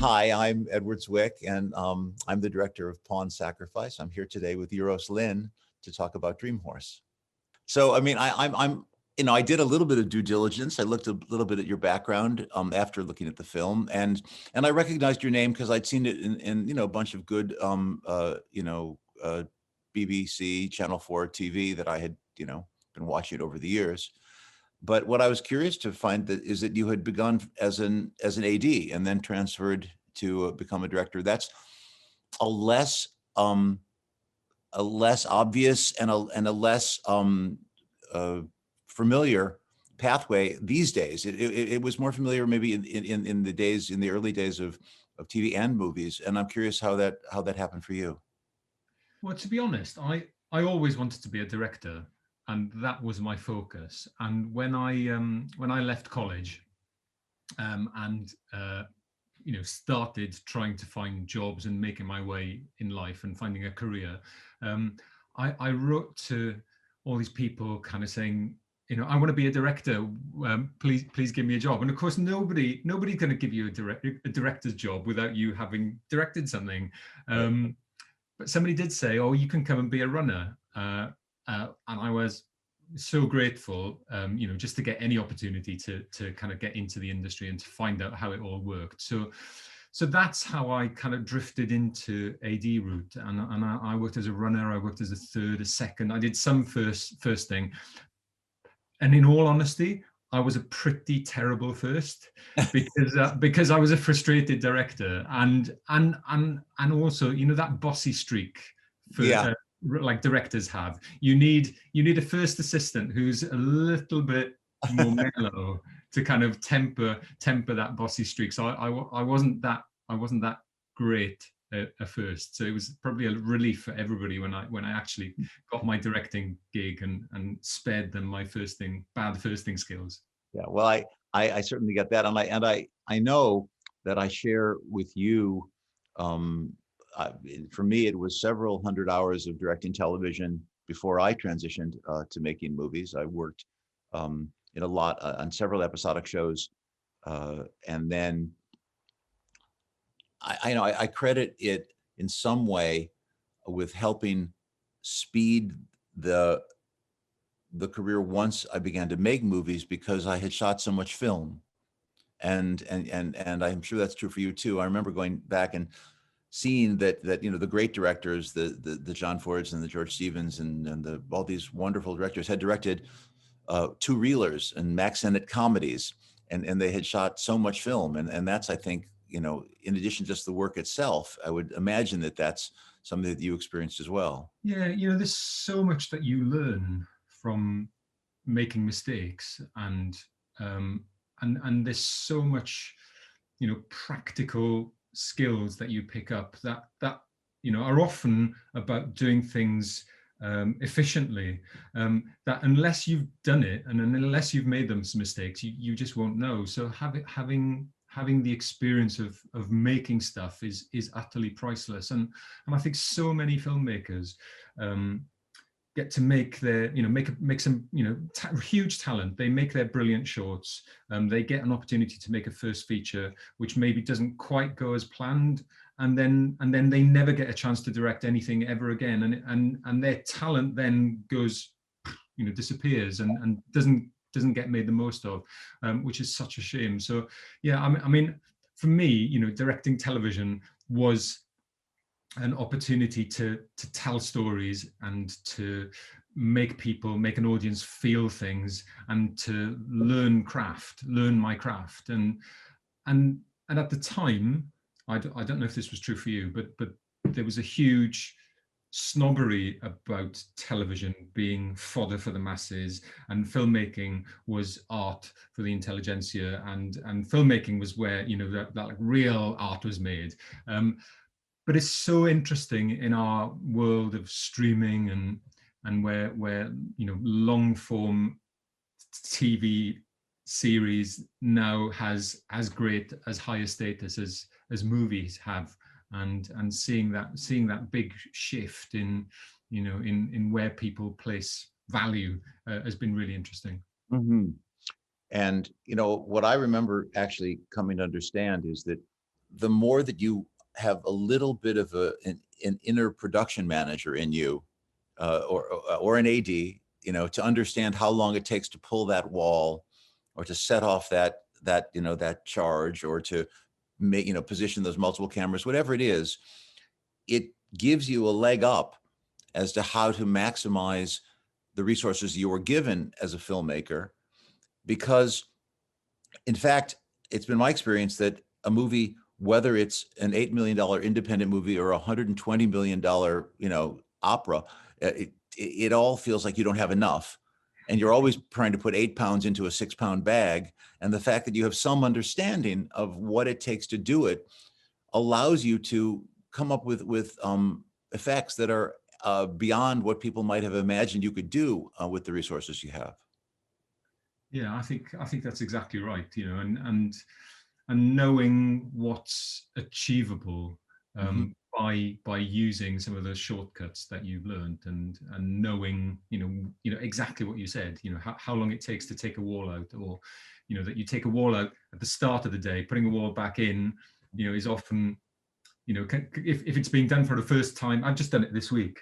Hi, I'm Edward Zwick, and I'm the director of Pawn Sacrifice. I'm here today with Euros Lyn to talk about Dream Horse. So, I mean, I did a little bit of due diligence. I looked a little bit at your background after looking at the film, and I recognized your name because I'd seen it in a bunch of good BBC Channel 4 TV that I had been watching over the years. But what I was curious to find is that you had begun as an AD and then transferred to become a director. That's a less obvious and a less familiar pathway these days. It was more familiar maybe in the early days of TV and movies. And I'm curious how that happened for you. Well, to be honest, I always wanted to be a director, and that was my focus. And when I left college, and started trying to find jobs and making my way in life and finding a career, I wrote to all these people, kind of saying, I want to be a director. Please give me a job. And of course, nobody's going to give you a director's job without you having directed something. But somebody did say, "Oh, you can come and be a runner," and I was so grateful, just to get any opportunity to kind of get into the industry and to find out how it all worked. So that's how I kind of drifted into AD route, and I worked as a runner. I worked as a third, a second. I did some first thing, and in all honesty, I was a pretty terrible first because I was a frustrated director, and also that bossy streak like directors have. You need a first assistant who's a little bit more mellow to kind of temper that bossy streak. So I wasn't that great at first. So it was probably a relief for everybody when I actually got my directing gig and spared them my bad first thing skills. Yeah, well, I certainly get that, and I know that I share with you. For me, it was several hundred hours of directing television before I transitioned to making movies. I worked in a lot on several episodic shows, and then I credit it in some way with helping speed the career once I began to make movies, because I had shot so much film, and I'm sure that's true for you too. I remember going back and seeing that the great directors, the John Fords and the George Stevens and all these wonderful directors had directed two-reelers and Max Sennett comedies, and they had shot so much film, and that's, I think, in addition to just the work itself, I would imagine that that's something that you experienced as well. Yeah, there's so much that you learn from making mistakes, and there's so much practical skills that you pick up that are often about doing things efficiently, that unless you've done it and unless you've made them some mistakes, you just won't know. So having the experience of making stuff is utterly priceless, and I think so many filmmakers get to make their make some huge talent. They make their brilliant shorts, they get an opportunity to make a first feature which maybe doesn't quite go as planned, and then they never get a chance to direct anything ever again, and their talent then goes, disappears and doesn't get made the most of, which is such a shame. So yeah, I mean for me, directing television was an opportunity to tell stories and to make an audience feel things, and to learn my craft. And at the time, I don't know if this was true for you, but there was a huge snobbery about television being fodder for the masses, and filmmaking was art for the intelligentsia, and filmmaking was where that real art was made. But it's so interesting in our world of streaming and where long form TV series now has as great, as high a status as movies have, and seeing that big shift in where people place value has been really interesting. Mm-hmm. And what I remember actually coming to understand is that the more that you have a little bit of an inner production manager in you, or an AD, to understand how long it takes to pull that wall, or to set off that charge, or to make, position those multiple cameras, whatever it is, it gives you a leg up as to how to maximize the resources you were given as a filmmaker. Because, in fact, it's been my experience that a movie, whether it's an $8 million independent movie or a $120 million, opera, it all feels like you don't have enough. And you're always trying to put 8 pounds into a 6-pound bag. And the fact that you have some understanding of what it takes to do it allows you to come up with effects that are beyond what people might have imagined you could do with the resources you have. Yeah, I think that's exactly right. And knowing what's achievable by using some of those shortcuts that you've learned, and knowing exactly what you said, how long it takes to take a wall out, or that you take a wall out at the start of the day, putting a wall back in is often, if it's being done for the first time. I've just done it this week.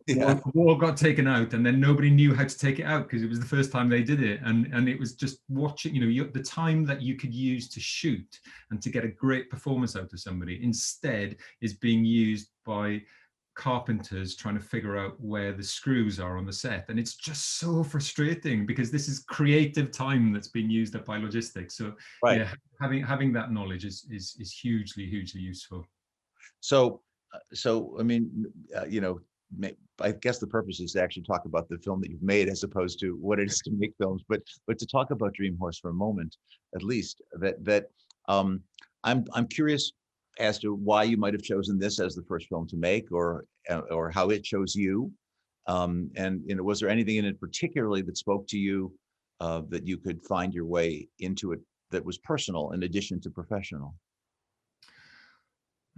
Yeah. Wall got taken out, and then nobody knew how to take it out because it was the first time they did it, and it was just watching. The time that you could use to shoot and to get a great performance out of somebody instead is being used by carpenters trying to figure out where the screws are on the set, and it's just so frustrating because this is creative time that's being used up by logistics. So Right. yeah, having that knowledge is hugely useful. So, I mean, I guess the purpose is to actually talk about the film that you've made, as opposed to what it is to make films. But to talk about Dream Horse for a moment, at least, I'm curious as to why you might have chosen this as the first film to make, or how it chose you. And was there anything in it particularly that spoke to you, that you could find your way into it, that was personal in addition to professional?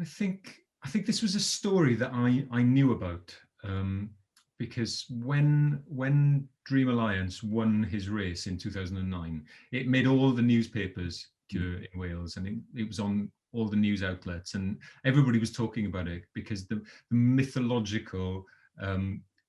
I think this was a story that I knew about, because when Dream Alliance won his race in 2009, it made all the newspapers in Wales, and it was on all the news outlets, and everybody was talking about it because the mythological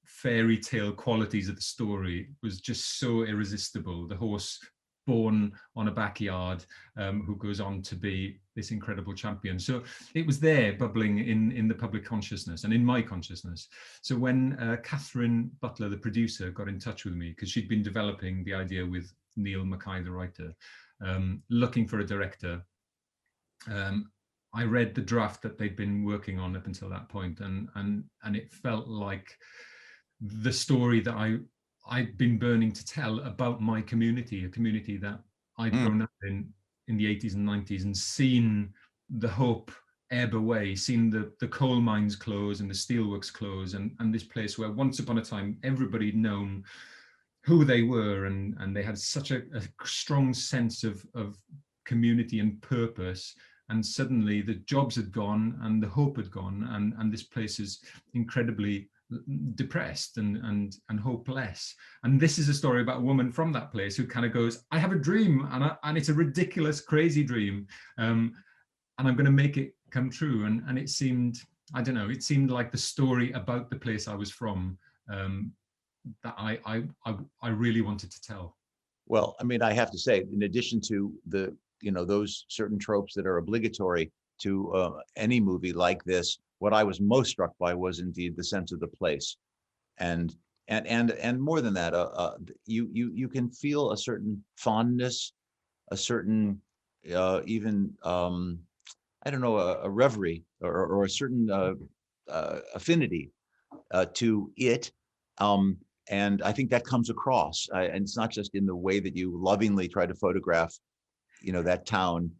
fairy tale qualities of the story was just so irresistible. The horse born on a backyard, who goes on to be this incredible champion. So it was there bubbling in the public consciousness and in my consciousness. So when Catherine Butler, the producer, got in touch with me, because she'd been developing the idea with Neil Mackay, the writer, looking for a director, I read the draft that they'd been working on up until that point, and it felt like the story that I'd been burning to tell about my community, a community that I'd grown up in the 80s and 90s, and seen the hope ebb away, seen the coal mines close and the steelworks close, and this place where once upon a time everybody'd known who they were, and they had such a strong sense of community and purpose, and suddenly the jobs had gone and the hope had gone, and this place is incredibly depressed and hopeless. And this is a story about a woman from that place who kind of goes, I have a dream, and it's a ridiculous, crazy dream, and I'm going to make it come true. And it seemed, I don't know, it seemed like the story about the place I was from, that I really wanted to tell. Well, I mean, I have to say, in addition to the those certain tropes that are obligatory to any movie like this, what I was most struck by was indeed the sense of the place, and more than that, you can feel a certain fondness, a certain even I don't know, a reverie, or a certain affinity to it. And I think that comes across, and it's not just in the way that you lovingly try to photograph, that town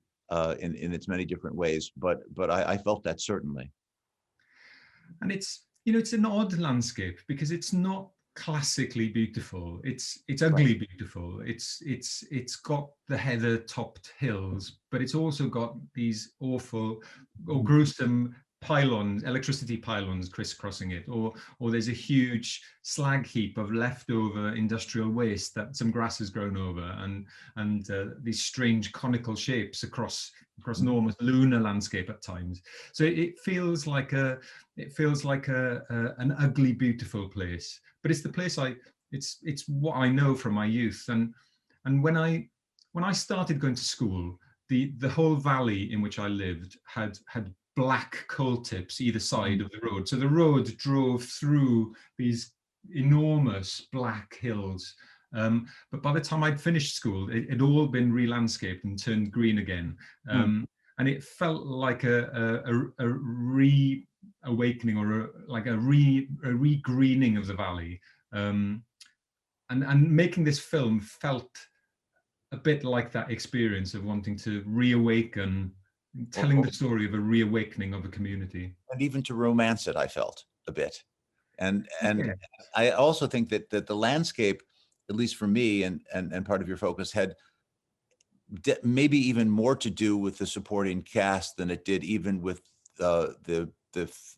in its many different ways, but I felt that certainly. And it's an odd landscape because it's not classically beautiful. It's ugly beautiful. It's got the heather topped hills, but it's also got these awful or gruesome pylons, electricity pylons crisscrossing it, or there's a huge slag heap of leftover industrial waste that some grass has grown over, and these strange conical shapes across enormous lunar landscape at times. So it feels like an ugly, beautiful place, but it's the place it's what I know from my youth, and when I started going to school, the whole valley in which I lived had black coal tips either side of the road. So the road drove through these enormous black hills. But by the time I'd finished school, it had all been re-landscaped and turned green again. And it felt like a re-awakening, or like a re-greening of the valley. And making this film felt a bit like that experience of wanting to reawaken, telling the story of a reawakening of a community, and even to romance it, I felt a bit. And yeah. I also think that the landscape, at least for me, and part of your focus, had maybe even more to do with the supporting cast than it did even with the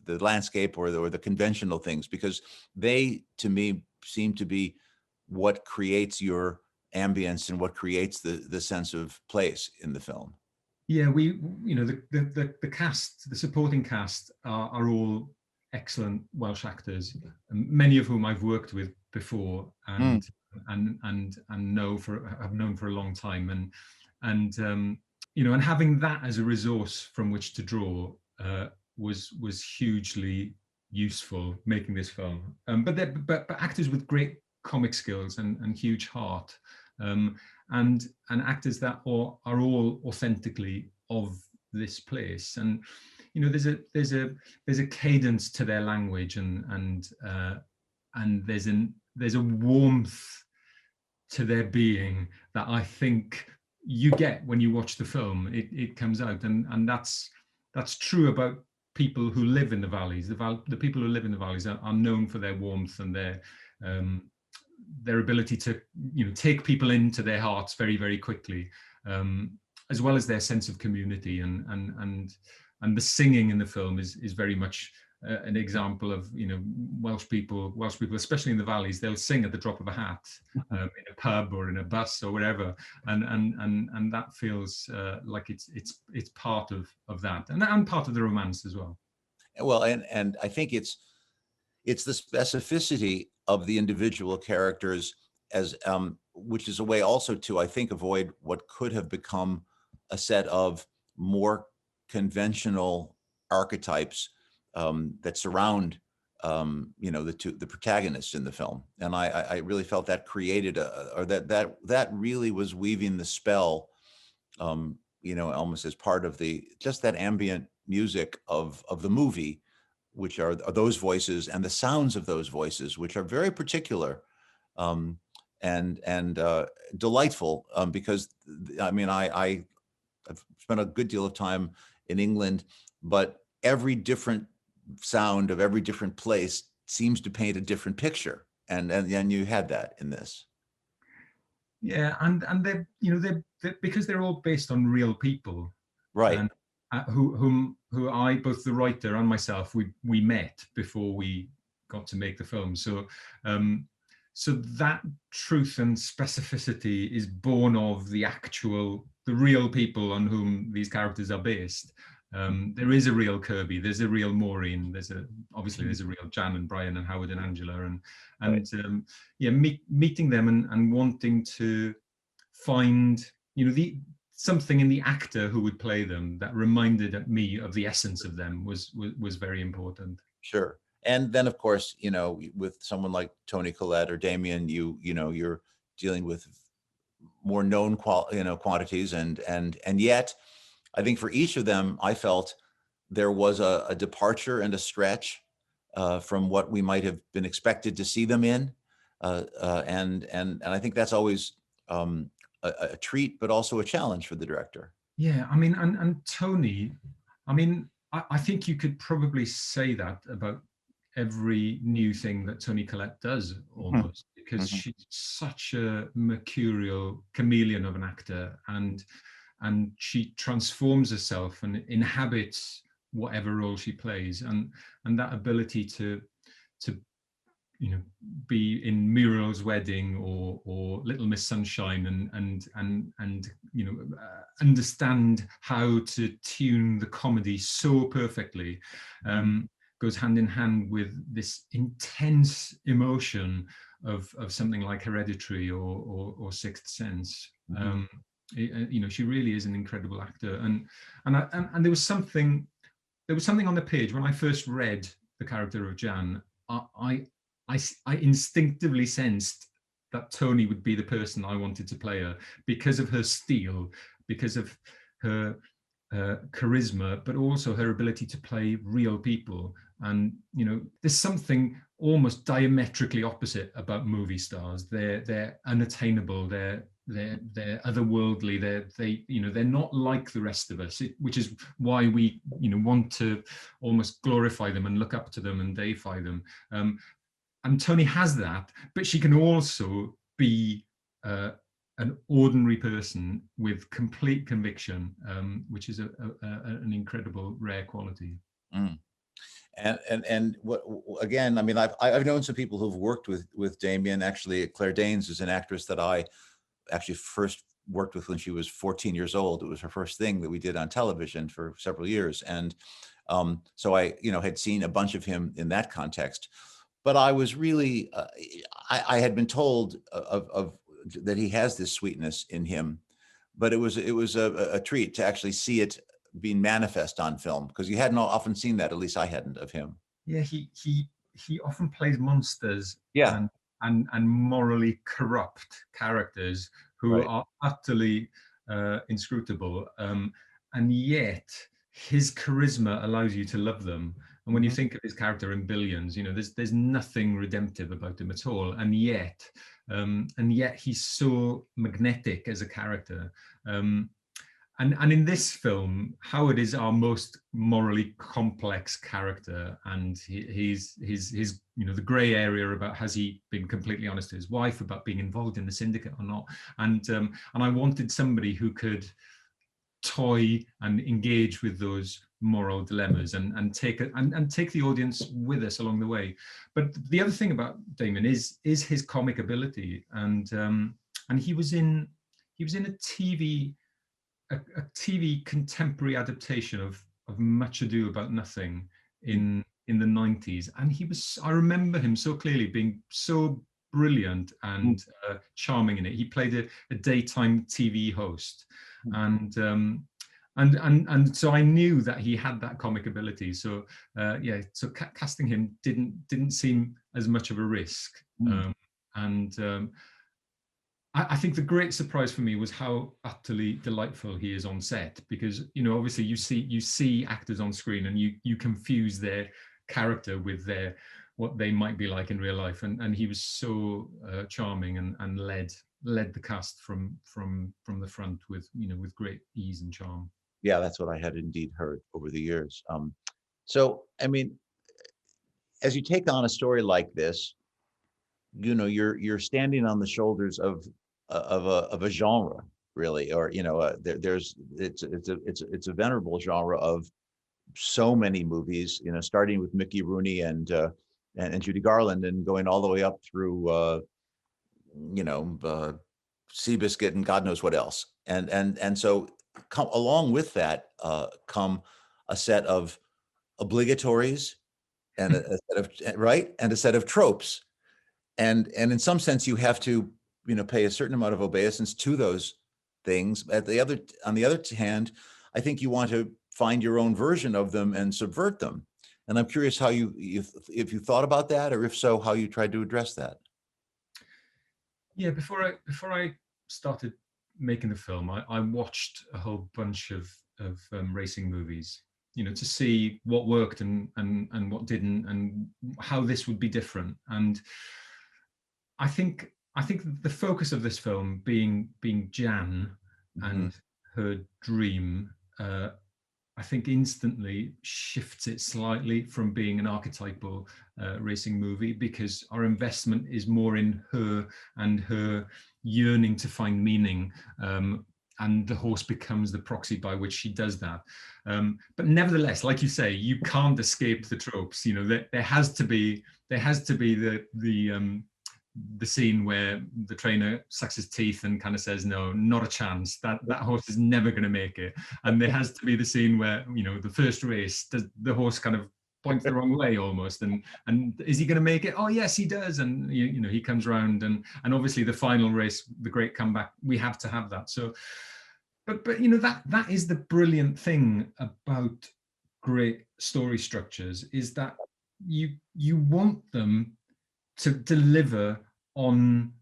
landscape or the conventional things, because they, to me, seem to be what creates your ambience and what creates the sense of place in the film. Yeah, the cast, the supporting cast are all excellent Welsh actors, many of whom I've worked with before and know have known for a long time, and having that as a resource from which to draw was hugely useful making this film. But actors with great comic skills and huge heart. And actors that are all authentically of this place, and there's a cadence to their language, and there's a warmth to their being that I think you get when you watch the film. It comes out, and that's true about people who live in the valleys. The people who live in the valleys are known for their warmth and their ability to take people into their hearts very, very quickly, as well as their sense of community, and the singing in the film is very much an example of Welsh people, especially in the valleys. They'll sing at the drop of a hat, in a pub or in a bus or wherever, and that feels like it's part of that, and part of the romance as well. Well, and I think it's the specificity of the individual characters, as which is a way also to, I think, avoid what could have become a set of more conventional archetypes that surround the protagonists in the film. And I really felt that created that really was weaving the spell, almost as part of just that ambient music of the movie, which are those voices and the sounds of those voices, which are very particular and delightful, because I've spent a good deal of time in England, but every different sound of every different place seems to paint a different picture, and you had that in this. Yeah, and they're because they're all based on real people, right? And who I, both the writer and myself, we met before we got to make the film. So so that truth and specificity is born of the real people on whom these characters are based. There is a real Kirby, there's a real Maureen, obviously there's a real Jan and Brian and Howard and Angela, and right. Meeting them and wanting to find something in the actor who would play them that reminded me of the essence of them was very important. Sure. And then, of course, with someone like Toni Collette or Damien, you're dealing with more known quantities, and yet, I think for each of them, I felt there was a departure and a stretch from what we might have been expected to see them in, and I think that's always a treat, but also a challenge for the director. Yeah, I mean, and Toni, I mean, I think you could probably say that about every new thing that Toni Collette does, almost, because she's such a mercurial chameleon of an actor, and she transforms herself and inhabits whatever role she plays, and that ability to be in Muriel's Wedding or Little Miss Sunshine, and understand how to tune the comedy so perfectly, goes hand in hand with this intense emotion of something like Hereditary or Sixth Sense. She really is an incredible actor, and there was something on the page when I first read the character of Jan. I instinctively sensed that Tony would be the person I wanted to play her, because of her steel, because of her charisma, but also her ability to play real people. And there's something almost diametrically opposite about movie stars. They're unattainable. They're otherworldly. They're not like the rest of us, which is why we want to almost glorify them and look up to them and deify them. And Tony has that, but she can also be an ordinary person with complete conviction, which is an incredible, rare quality. Mm. And what, again, I mean, I've known some people who've worked with Damien. Actually, Claire Danes is an actress that I actually first worked with when she was 14 years old. It was her first thing that we did on television for several years, and so I had seen a bunch of him in that context. But I was really, I had been told of that he has this sweetness in him, but it was a treat to actually see it being manifest on film, because you hadn't often seen that, at least I hadn't, of him. Yeah, he often plays monsters, Yeah, and morally corrupt characters who right. are utterly inscrutable, and yet his charisma allows you to love them. And when you think of his character in Billions, there's nothing redemptive about him at all, and yet he's so magnetic as a character. And in this film, Howard is our most morally complex character, and he's the grey area about, has he been completely honest to his wife about being involved in the syndicate or not? And I wanted somebody who could toy and engage with those moral dilemmas and take the audience with us along the way. But the other thing about Damon is his comic ability, and he was in a TV contemporary adaptation of Much Ado About Nothing in the 90s, and I remember him so clearly being so brilliant and charming in it. He played a daytime TV host, and so I knew that he had that comic ability. So casting him didn't seem as much of a risk. I think the great surprise for me was how utterly delightful he is on set, because obviously you see actors on screen and you confuse their character with what they might be like in real life, and he was so charming and led the cast from the front with great ease and charm. Yeah, that's what I had indeed heard over the years. So I mean, as you take on a story like this, you're standing on the shoulders of a genre, really, or it's a venerable genre of so many movies, starting with Mickey Rooney and Judy Garland, and going all the way up through Seabiscuit and God knows what else, and so along with that come a set of obligatories and a set of and a set of tropes, and in some sense you have to pay a certain amount of obeisance to those things. On the other hand, I think you want to find your own version of them and subvert them. And I'm curious how if you thought about that, or if so, how you tried to address that. Yeah, before I started making the film, I watched a whole bunch of racing movies, to see what worked and what didn't, and how this would be different. And I think the focus of this film being Jan and her dream, I think instantly shifts it slightly from being an archetypal racing movie, because our investment is more in her and her yearning to find meaning, the horse becomes the proxy by which she does that. But nevertheless, like you say, you can't escape the tropes. You know, there has to be the scene where the trainer sucks his teeth and kind of says, no, not a chance, that horse is never going to make it. And there has to be the scene where, you know, the first race, the horse kind of points the wrong way almost, and is he going to make it? Oh yes, he does. And you know, he comes around, and obviously the final race, the great comeback, we have to have that. So but you know, that is the brilliant thing about great story structures, is that you want them to deliver on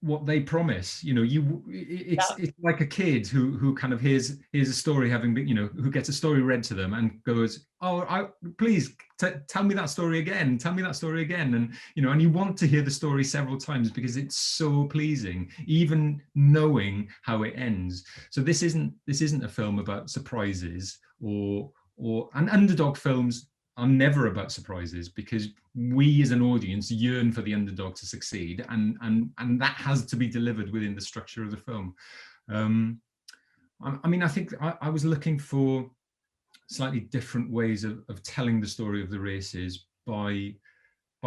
what they promise. You know, it's like a kid who kind of hears a story, having been, you know, who gets a story read to them and goes, oh, please tell me that story again, tell me that story again. And you know, and you want to hear the story several times because it's so pleasing, even knowing how it ends. So this isn't a film about surprises, and underdog films are never about surprises, because we as an audience yearn for the underdog to succeed, and that has to be delivered within the structure of the film. I mean, I think I was looking for slightly different ways of telling the story of the races by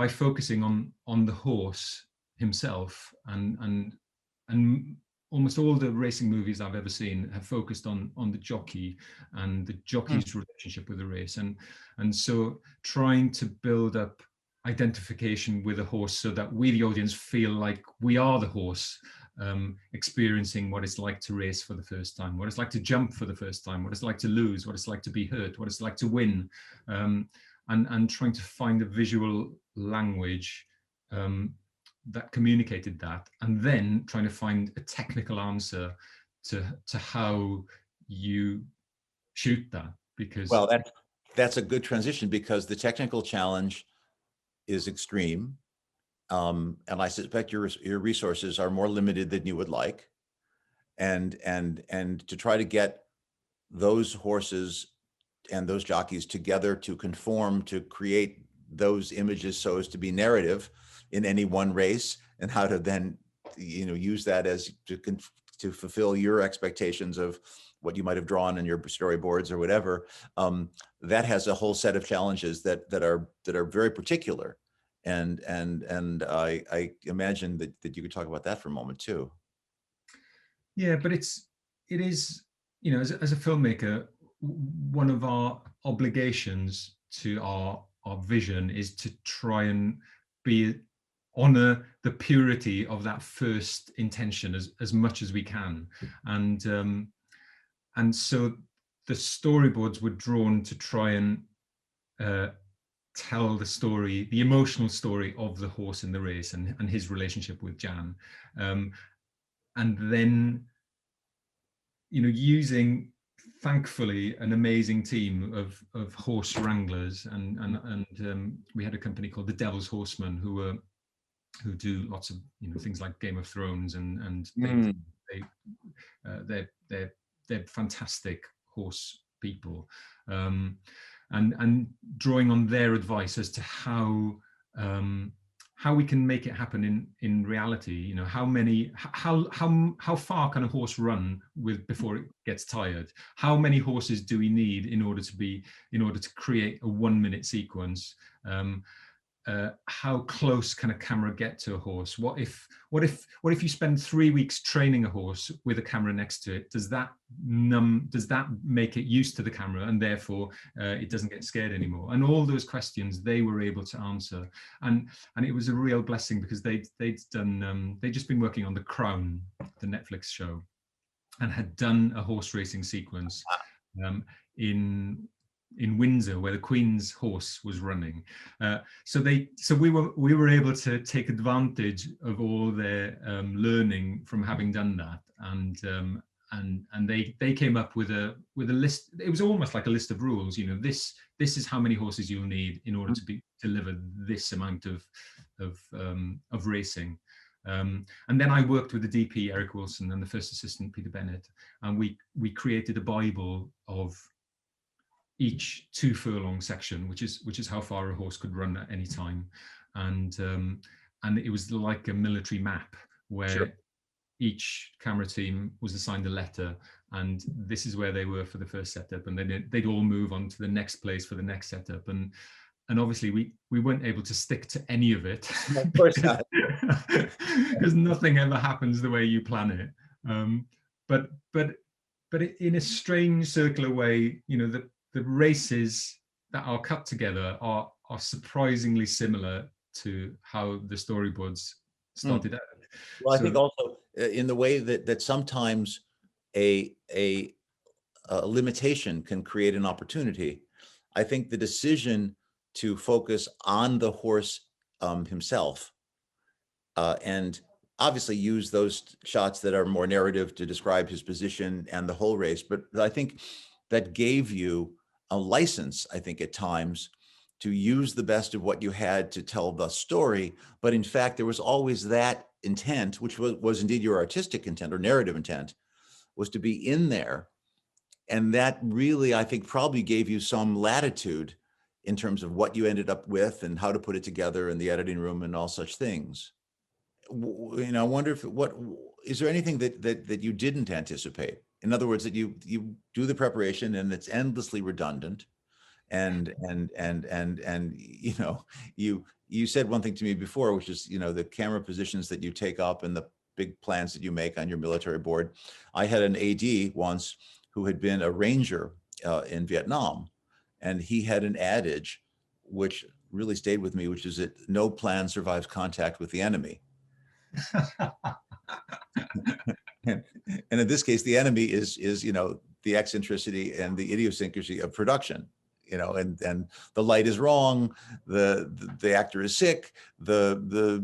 focusing on the horse himself, and almost all the racing movies I've ever seen have focused on the jockey and the jockey's relationship with the race, and so trying to build up identification with a horse so that we, the audience, feel like we are the horse, experiencing what it's like to race for the first time, what it's like to jump for the first time, what it's like to lose, what it's like to be hurt, what it's like to win, and trying to find a visual language that communicated that, and then trying to find a technical answer to how you shoot that. Because, well, that's a good transition, because the technical challenge is extreme, and I suspect your resources are more limited than you would like, and to try to get those horses and those jockeys together to conform to create those images so as to be narrative in any one race, and how to then, you know, use that as to fulfill your expectations of what you might have drawn in your storyboards or whatever. That has a whole set of challenges that are very particular, and I imagine that you could talk about that for a moment too. Yeah, but it is, you know, as a filmmaker, one of our obligations to our vision is to try and honor the purity of that first intention as much as we can, and so the storyboards were drawn to try and tell the story, the emotional story of the horse in the race, and his relationship with Jan, and then, you know, using, thankfully, an amazing team of horse wranglers, and we had a company called the Devil's Horsemen who do lots of, you know, things like Game of Thrones, and they're fantastic horse people, and drawing on their advice as to how we can make it happen in reality. You know, how far can a horse run before it gets tired? How many horses do we need in order to create a 1 minute sequence? How close can a camera get to a horse? What if you spend 3 weeks training a horse with a camera next to it? Does that make it used to the camera, and therefore it doesn't get scared anymore? And all those questions they were able to answer, and it was a real blessing, because they'd just been working on The Crown, the Netflix show, and had done a horse racing sequence in Windsor, where the Queen's horse was running. So we were able to take advantage of all their learning from having done that, and they came up with a list. It was almost like a list of rules. You know, this is how many horses you'll need in order to deliver this amount of racing. And then I worked with the DP Eric Wilson and the first assistant Peter Bennett, and we created a Bible of each 2 furlong section, which is how far a horse could run at any time, and it was like a military map where each camera team was assigned a letter, and this is where they were for the first setup, and then they'd all move on to the next place for the next setup. And obviously we weren't able to stick to any of it. Of course not. Because nothing ever happens the way you plan it. But in a strange circular way, you know, the races that are cut together are surprisingly similar to how the storyboards started out. Well, I So think also in the way that sometimes a limitation can create an opportunity. I think the decision to focus on the horse himself and obviously use those shots that are more narrative to describe his position and the whole race. But I think that gave you a license, I think, at times to use the best of what you had to tell the story. But in fact, there was always that intent, which was indeed your artistic intent or narrative intent, was to be in there. And that really, I think, probably gave you some latitude in terms of what you ended up with and how to put it together in the editing room and all such things. You know, I wonder if is there anything that you didn't anticipate? In other words, that you do the preparation and it's endlessly redundant, and you know, you said one thing to me before, which is, you know, the camera positions that you take up and the big plans that you make on your military board. I had an AD once who had been a ranger in Vietnam, and he had an adage which really stayed with me, which is that no plan survives contact with the enemy. and in this case, the enemy is, you know, the eccentricity and the idiosyncrasy of production, you know, and the light is wrong, the actor is sick, the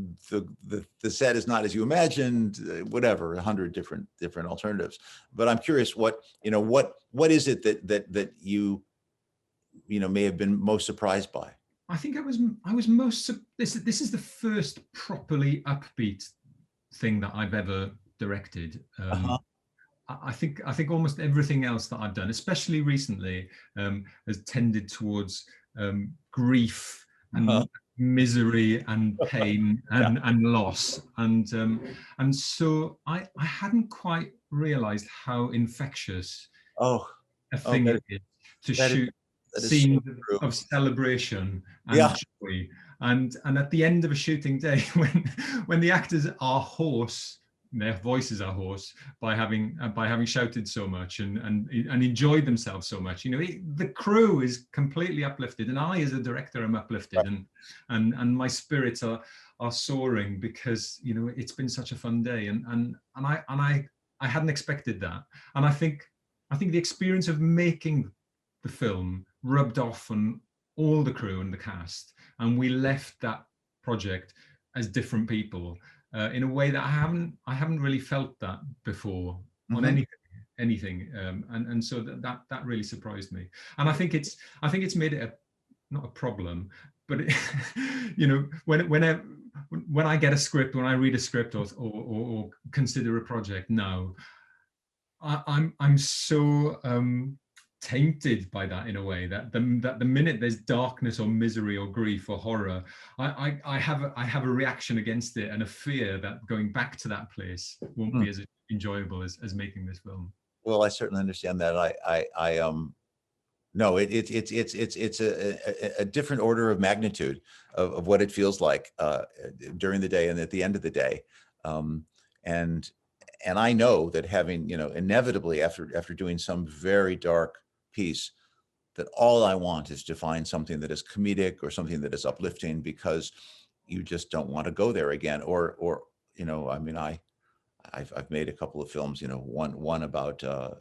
set is not as you imagined, whatever, 100 different alternatives. But I'm curious, what, you know, what is it that you know, may have been most surprised by? I think I was most, this is the first properly upbeat thing that I've ever directed. I think almost everything else that I've done, especially recently, has tended towards grief and misery and pain and loss, and so I hadn't quite realised how infectious a thing it is to shoot scenes of celebration and joy. And at the end of a shooting day, when the actors are hoarse, their voices are hoarse by having shouted so much and enjoyed themselves so much, you know, the crew is completely uplifted, and I as a director am uplifted, and my spirits are soaring because, you know, it's been such a fun day, and I hadn't expected that. And I think the experience of making the film rubbed off on all the crew and the cast, and we left that project as different people in a way that I haven't really felt that before on anything, and so that really surprised me. And I think it's made it not a problem, but it, you know, when I get a script, when I read a script or consider a project now, I'm so tainted by that in a way that the minute there's darkness or misery or grief or horror, I have a reaction against it and a fear that going back to that place won't be as enjoyable as making this film. Well, I certainly understand that. No, it's a different order of magnitude of what it feels like during the day and at the end of the day. And I know that having, you know, inevitably after doing some very dark piece, that all I want is to find something that is comedic or something that is uplifting, because you just don't want to go there again. Or you know, I mean, I've made a couple of films, you know, one about the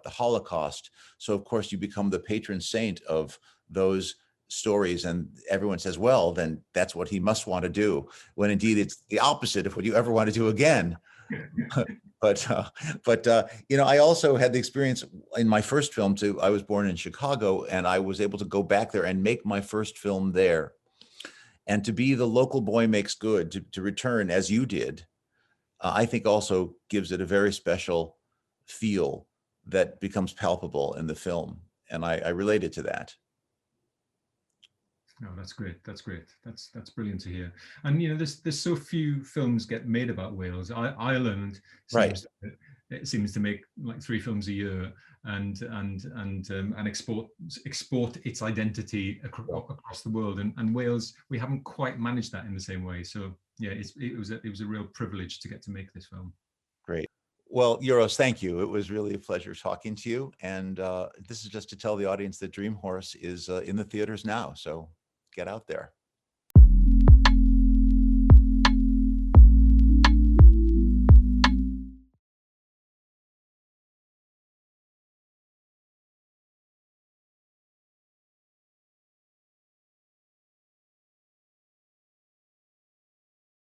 Holocaust. So of course you become the patron saint of those stories, and everyone says, well, then that's what he must want to do, when indeed it's the opposite of what you ever want to do again. But you know, I also had the experience in my first film too. I was born in Chicago, and I was able to go back there and make my first film there. And to be the local boy makes good, to return as you did, I think also gives it a very special feel that becomes palpable in the film. And I related to that. Oh, that's great. That's great. That's brilliant to hear. And you know, there's so few films get made about Wales. Ireland Right. seems to make like 3 films a year, and export its identity across the world. And Wales, we haven't quite managed that in the same way. So yeah, it was a real privilege to get to make this film. Great. Well, Euros, thank you. It was really a pleasure talking to you. And this is just to tell the audience that Dream Horse is in the theaters now. So get out there.